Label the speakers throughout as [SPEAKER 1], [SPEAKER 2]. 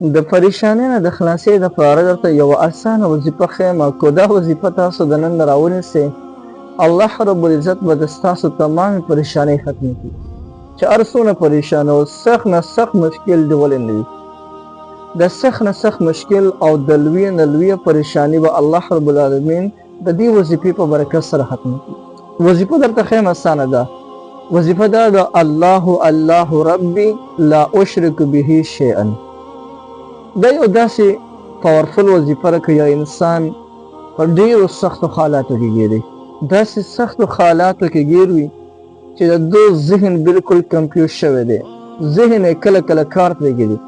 [SPEAKER 1] د پریشانۍ نه د خلاصۍ دپاره درته یوه اسانه وظیفه ښیم او که دا وظیفه تاسو د نن راونیسئ الله رب العزت به د ستاسو تمامې پریشانۍ ختمې کړي چې هر څونه پریشان او سخت نه سخت مشکل دې ولې نه وي د سخت نه سخت مشکل او د لویې نه لویه پریشاني به الله رب العالمین د دې وظیفې په برکت سره ختمه کړي وظیفه درته ښیم اسانه ده وظیفه دا د الله الله ربي لا اشرک به شیئا دا یو داسې پاورفل وظیفه ده که یو انسان په ډېرو سختو حالاتو کې ګیري داسې سختو حالاتو کې ګیر وي چې د دو ذهن بالکل کمپیوز شوی دی ذهن یې کله کله کار پرېږدي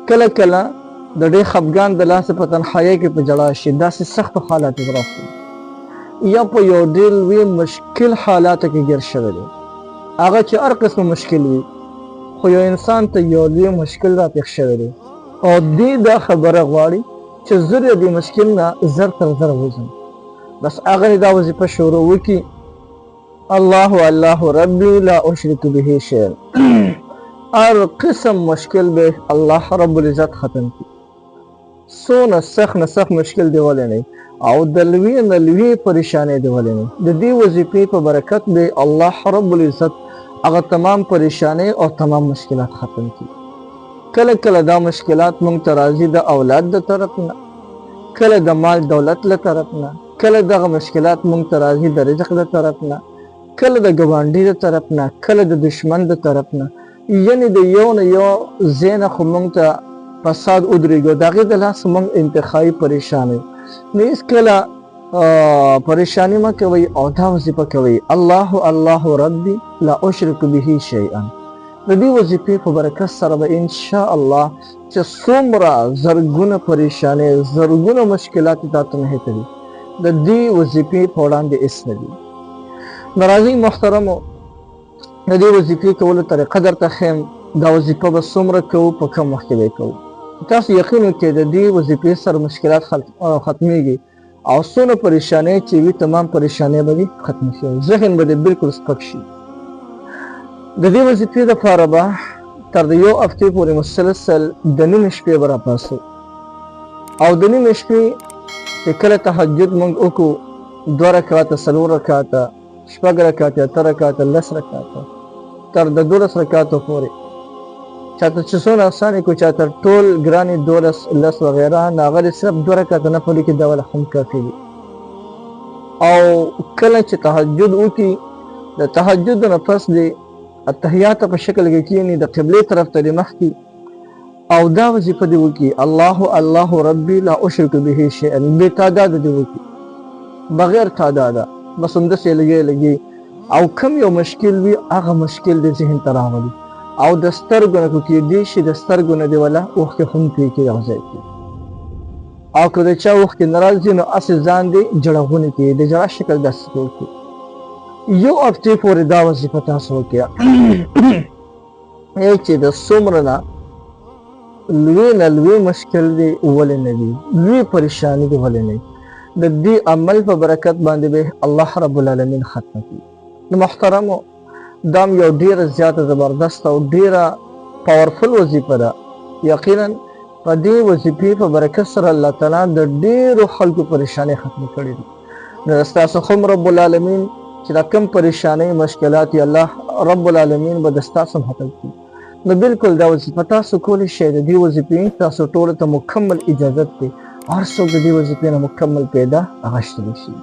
[SPEAKER 1] کله کله د ډېر خفګان د لاسه په تنهایۍ کې په ژړا شي داسې سختو حالاتو کې راوستي یا په یو ډېر لوی مشکل حالاتو کې ګیر شوی دی هغه چې هر قسم مشکل وي خو یو انسان ته یو لوی مشکل راپېښ شوی دی او دې دا خبره غواړي چې زر یې دې مشکل نه زر تر زر وځم بس هغه دا وظیفه شروع وکړي الله الله ربي لا اشرک به شیئا هر قسم مشکل به الله رب العزت ختم کړي څونه سخت نه سخت مشکل دی ولې نه او د لوی نه لوی پریشانۍ دی ولې نه د دې وظیفې په برکت به الله رب العزت هغه تمام پریشانۍ او تمام مشکلات ختم کړي کله کله دا مشکلات مونږ ته راځي د اولاد د طرف نه کله د مال دولت له طرف نه کله دغه مشکلات مونږ ته راځي د رزق د طرف نه کله د ګاونډي د طرف نه کله د دشمن د طرف نه یعنې د یو نه یو ځای نه خو مونږ ته فساد ودرېږي د هغې د لاسه مونږ انتخابي پریشان یو نو هېڅکله پریشاني مه کوئ او دا وظیفه کوئ الله الله ربي لا اشرک به شیئا د دې وظیفې په برکت سره به انشاءالله چې څومره زرګونه پریشانۍ زرګونه مشکلات تا ته نه هېتوي د دې وظیفې په وړاندې هېڅ نه دي نو راځئ محترمو د دې وظیفې کولو طریقه درته ښیم دا وظیفه به څومره کوو په کم وخت کې به یې کوو تاسو یقین وکړئ د دې وظیفې سره مشکلات ختمیږي او څونه پریشانۍ چې وي تمام پریشانۍ به دې ختمې شي ذهن به دې بالکل سپک شي د دې وظیفې دپاره به تر د یو هفتې پورې مسلسل د نیمې شپې به راپاڅو او د نیمې شپې چې کله تهجد مونږ وکړو 2 رکعاته 4 رکعاته 6 رکعاته 8 رکعاته 10 رکعاته تر د 12 رکعاتو پورې چاته چې څونه اسانې کو چاته ټول ګرانې 12 10 وغیره نه هغه صرف 2 رکعاته نه پوری کې دا ول هم کافي دي او کله چې تهجد وکړي د تهجد نه پس دی التحیات په شکل کې کینی د قبله طرف ته مخ کی او دا وظیفه دی وکي الله الله ربي لا اشرک به شیئا به تعداد دی وکي بغیر تعداد بس هم د څه لګي او کم یو مشکل وي هغه مشکل د ذهن ته راولي او د سترګو نه کې دی شي د سترګو نه دی ولا اوخ هم کې راځي او که د چا اوخ کې ناراضي نو اس ځان دی جړغونه کې د جړه شکل داسې کوي یو هفتې پورې دا وظیفه تاسو وکړه چې د څومره نه لوی مشکل دی ولې نه وي لوی پریشاني دی ولې نه د دې عمل په برکت باندې به الله رب العالمین ختم کړي نو محترمو دا یو ډېره زیاته زبردست او ډېره پاورفل وظیفه ده یقینا په دې وظیفې په برکت سره الله تعالی د ډېرو خلکو پریشانۍ ختمې کړي دي نو ستاسو هم رب العالمین چې دا کم پریشانۍ مشکلات الله رب العالمین به د ستاسو حل کړي نو بالکل دا وظیفه تاسو کولی شئ د دې وظیفې تاسو ټولو ته مکمل اجازت دی هر څوک د دې وظیفې نه مکمل پیدا اخیستلی شي